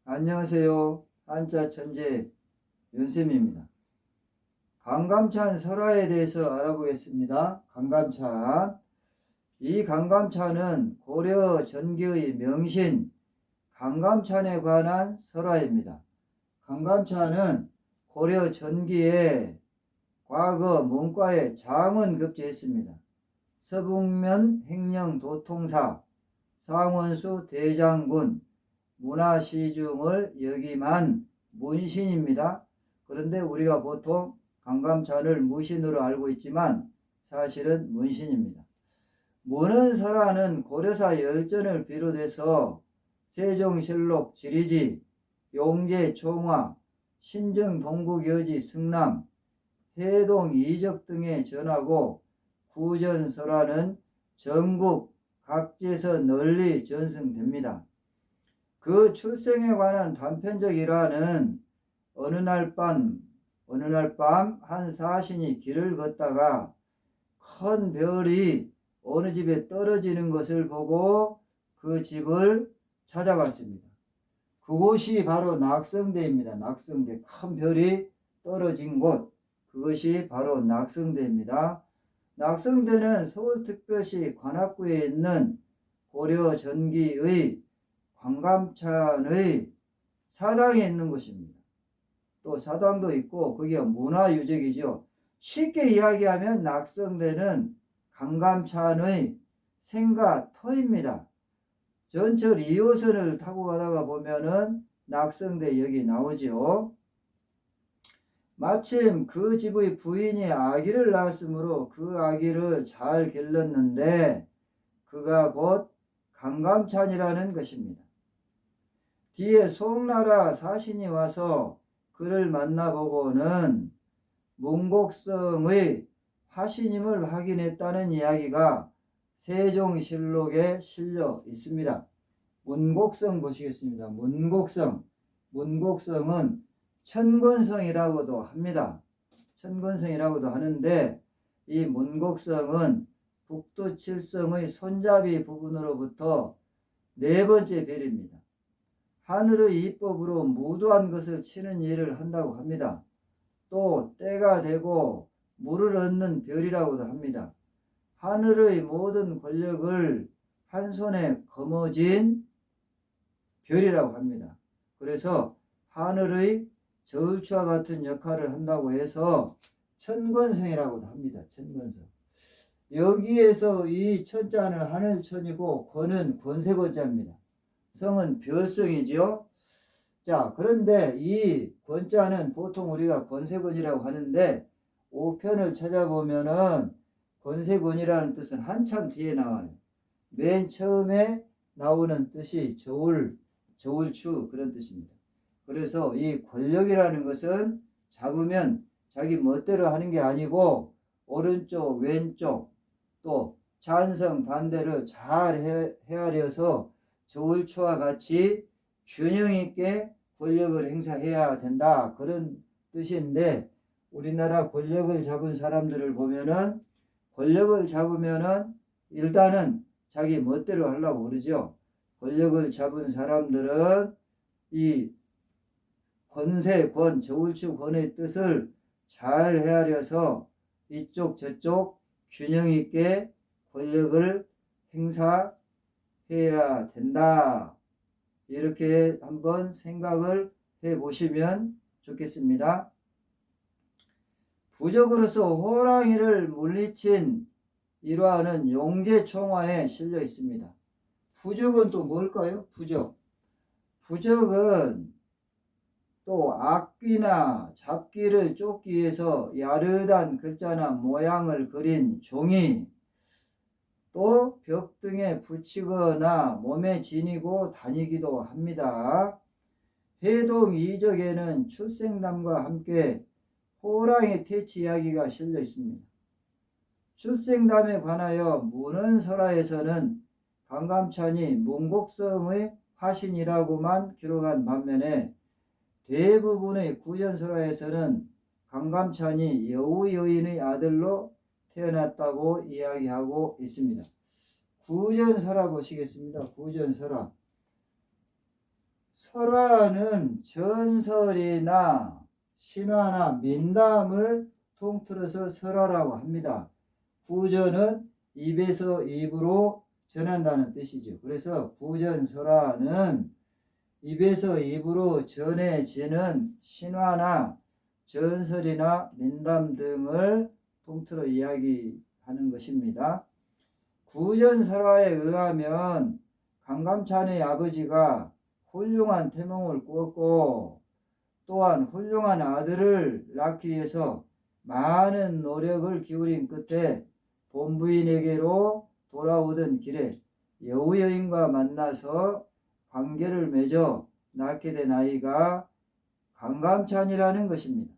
안녕하세요. 한자 천재 윤쌤입니다. 강감찬 설화에 대해서 알아보겠습니다. 강감찬. 이 강감찬은 고려 전기의 명신 강감찬에 관한 설화입니다. 강감찬은 고려 전기에 과거 문과에 장원 급제했습니다. 서북면 행령 도통사, 상원수 대장군, 문화시중을 역임한 문신입니다. 그런데 우리가 보통 강감찬을 무신으로 알고 있지만 사실은 문신입니다. 문헌설화는 고려사 열전을 비롯해서 세종실록 지리지, 용제총화, 신정동국여지 승남, 해동 이적 등에 전하고 구전설화는 전국 각지에서 널리 전승됩니다. 그 출생에 관한 단편적 일화는 어느 날 밤 한 사신이 길을 걷다가 큰 별이 어느 집에 떨어지는 것을 보고 그 집을 찾아갔습니다. 그곳이 바로 낙성대입니다. 낙성대. 큰 별이 떨어진 곳. 그것이 바로 낙성대입니다. 낙성대는 서울특별시 관악구에 있는 고려 전기의 강감찬의 사당이 있는 곳입니다. 또 사당도 있고 거기가 문화유적이죠. 쉽게 이야기하면 낙성대는 강감찬의 생가터입니다. 전철 2호선을 타고 가다가 보면은 낙성대역이 나오죠. 마침 그 집의 부인이 아기를 낳았으므로 그 아기를 잘 길렀는데 그가 곧 강감찬이라는 것입니다. 뒤에 송나라 사신이 와서 그를 만나보고는 문곡성의 화신임을 확인했다는 이야기가 세종실록에 실려 있습니다. 문곡성 보시겠습니다. 문곡성은 천권성이라고도 합니다. 천권성이라고도 하는데 이 문곡성은 북두칠성의 손잡이 부분으로부터 네 번째 별입니다. 하늘의 이법으로 무도한 것을 치는 일을 한다고 합니다. 또 때가 되고 물을 얻는 별이라고도 합니다. 하늘의 모든 권력을 한 손에 거머쥔 별이라고 합니다. 그래서 하늘의 저울추와 같은 역할을 한다고 해서 천권성이라고도 합니다. 천권성. 여기에서 이 천자는 하늘천이고 권은 권세권자입니다. 성은 별성이죠. 자, 그런데 이 권자는 보통 우리가 권세권이라고 하는데 5편을 찾아보면은 권세권이라는 뜻은 한참 뒤에 나와요. 맨 처음에 나오는 뜻이 저울추 그런 뜻입니다. 그래서 이 권력이라는 것은 잡으면 자기 멋대로 하는 게 아니고 오른쪽 왼쪽 또 찬성 반대를 잘 헤아려서 저울추와 같이 균형 있게 권력을 행사해야 된다 그런 뜻인데 우리나라 권력을 잡은 사람들을 보면은 권력을 잡으면은 일단은 자기 멋대로 하려고 그러죠. 권력을 잡은 사람들은 이 권세, 저울추 권의 뜻을 잘 헤아려서 이쪽 저쪽 균형 있게 권력을 행사해야 된다. 이렇게 한번 생각을 해 보시면 좋겠습니다. 부적으로서 호랑이를 물리친 일화는 용제총화에 실려 있습니다. 부적은 또 뭘까요? 부적은 또 악귀나 잡귀를 쫓기 위해서 야릇한 글자나 모양을 그린 종이 또 벽 등에 붙이거나 몸에 지니고 다니기도 합니다. 해동 이적에는 출생담과 함께 호랑이 퇴치 이야기가 실려 있습니다. 출생담에 관하여 문헌설화에서는 강감찬이 문곡성의 화신이라고만 기록한 반면에 대부분의 구전설화에서는 강감찬이 여우 여인의 아들로 태어났다고 이야기하고 있습니다. 구전설화 보시겠습니다. 구전설화. 설화는 전설이나 신화나 민담을 통틀어서 설화라고 합니다. 구전은 입에서 입으로 전한다는 뜻이죠. 그래서 구전설화는 입에서 입으로 전해지는 신화나 전설이나 민담 등을 통틀어 이야기하는 것입니다. 구전설화에 의하면 강감찬의 아버지가 훌륭한 태몽을 꾸었고 또한 훌륭한 아들을 낳기 위해서 많은 노력을 기울인 끝에 본부인에게로 돌아오던 길에 여우 여인과 만나서 관계를 맺어 낳게 된 아이가 강감찬이라는 것입니다.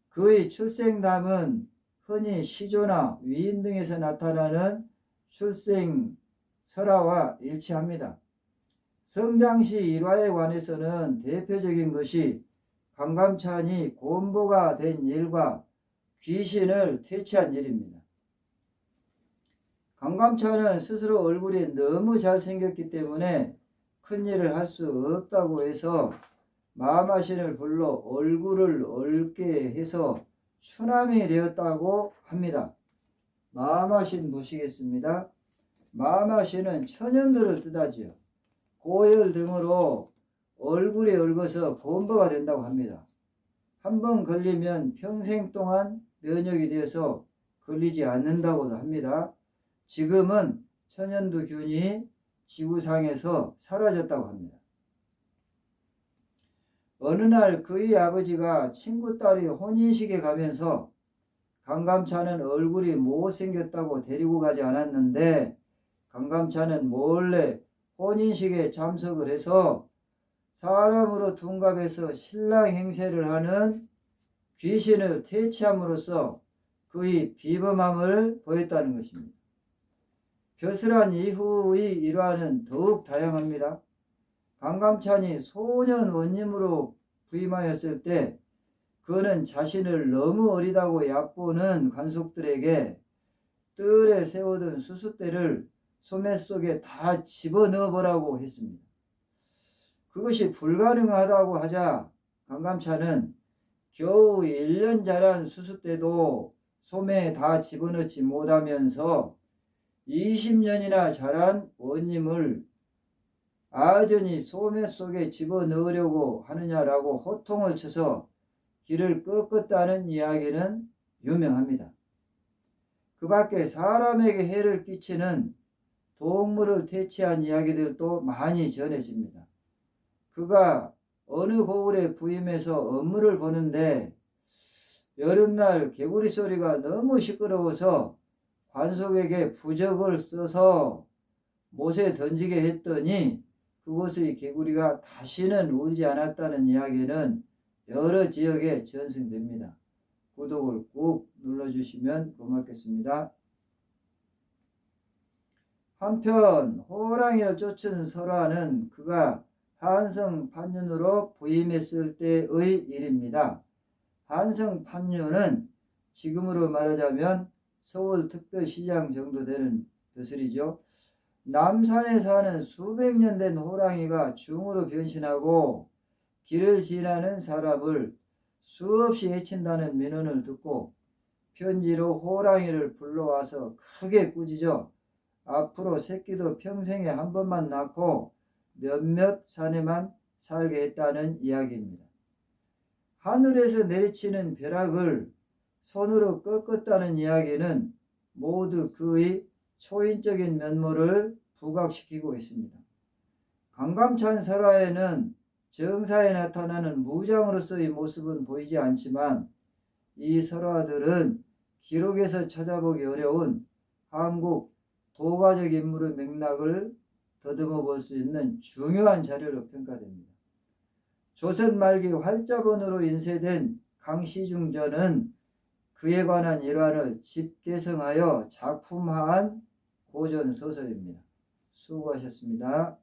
그의 출생담은 흔히 시조나 위인 등에서 나타나는 출생 설화와 일치합니다. 성장시 일화에 관해서는 대표적인 것이 강감찬이 곰보가 된 일과 귀신을 퇴치한 일입니다. 강감찬은 스스로 얼굴이 너무 잘생겼기 때문에 큰일을 할 수 없다고 해서 마마신을 불러 얼굴을 얽게 해서 추남이 되었다고 합니다. 마마신 보시겠습니다. 마마신은 천연들을 뜻하지요. 고열 등으로 얼굴에 얽어서 곰보가 된다고 합니다. 한번 걸리면 평생 동안 면역이 되어서 걸리지 않는다고도 합니다. 지금은 천연두균이 지구상에서 사라졌다고 합니다. 어느 날 그의 아버지가 친구 딸이 혼인식에 가면서 강감찬은 얼굴이 못생겼다고 데리고 가지 않았는데 강감찬은 몰래 혼인식에 참석을 해서 사람으로 둔갑해서 신랑 행세를 하는 귀신을 퇴치함으로써 그의 비범함을 보였다는 것입니다. 벼슬한 이후의 일화는 더욱 다양합니다. 강감찬이 소년 원님으로 부임하였을 때 그는 자신을 너무 어리다고 얕보는 관속들에게 뜰에 세우던 수숫대를 소매 속에 다 집어넣어 보라고 했습니다. 그것이 불가능하다고 하자 강감찬은 겨우 1년 자란 수숫대도 소매에 다 집어넣지 못하면서 20년이나 자란 원님을 아전이 소매 속에 집어넣으려고 하느냐라고 호통을 쳐서 길을 꺾었다는 이야기는 유명합니다. 그 밖에 사람에게 해를 끼치는 동물을 퇴치한 이야기들도 많이 전해집니다. 그가 어느 고을에 부임해서 업무를 보는데 여름날 개구리 소리가 너무 시끄러워서 관속에게 부적을 써서 못에 던지게 했더니 그곳의 개구리가 다시는 울지 않았다는 이야기는 여러 지역에 전승됩니다. 구독을 꾹 눌러주시면 고맙겠습니다. 한편 호랑이를 쫓은 설화는 그가 한성 판윤으로 부임했을 때의 일입니다. 한성 판윤은 지금으로 말하자면 서울특별시장 정도 되는 벼슬이죠. 남산에 사는 수백 년 된 호랑이가 중으로 변신하고 길을 지나는 사람을 수없이 해친다는 민원을 듣고 편지로 호랑이를 불러와서 크게 꾸짖어 앞으로 새끼도 평생에 한 번만 낳고 몇몇 산에만 살게 했다는 이야기입니다. 하늘에서 내리치는 벼락을 손으로 꺾었다는 이야기는 모두 그의 초인적인 면모를 부각시키고 있습니다. 강감찬 설화에는 정사에 나타나는 무장으로서의 모습은 보이지 않지만 이 설화들은 기록에서 찾아보기 어려운 한국 도가적 인물의 맥락을 더듬어 볼 수 있는 중요한 자료로 평가됩니다. 조선 말기 활자본으로 인쇄된 강시중전은 그에 관한 일화를 집계성하여 작품화한 고전 소설입니다. 수고하셨습니다.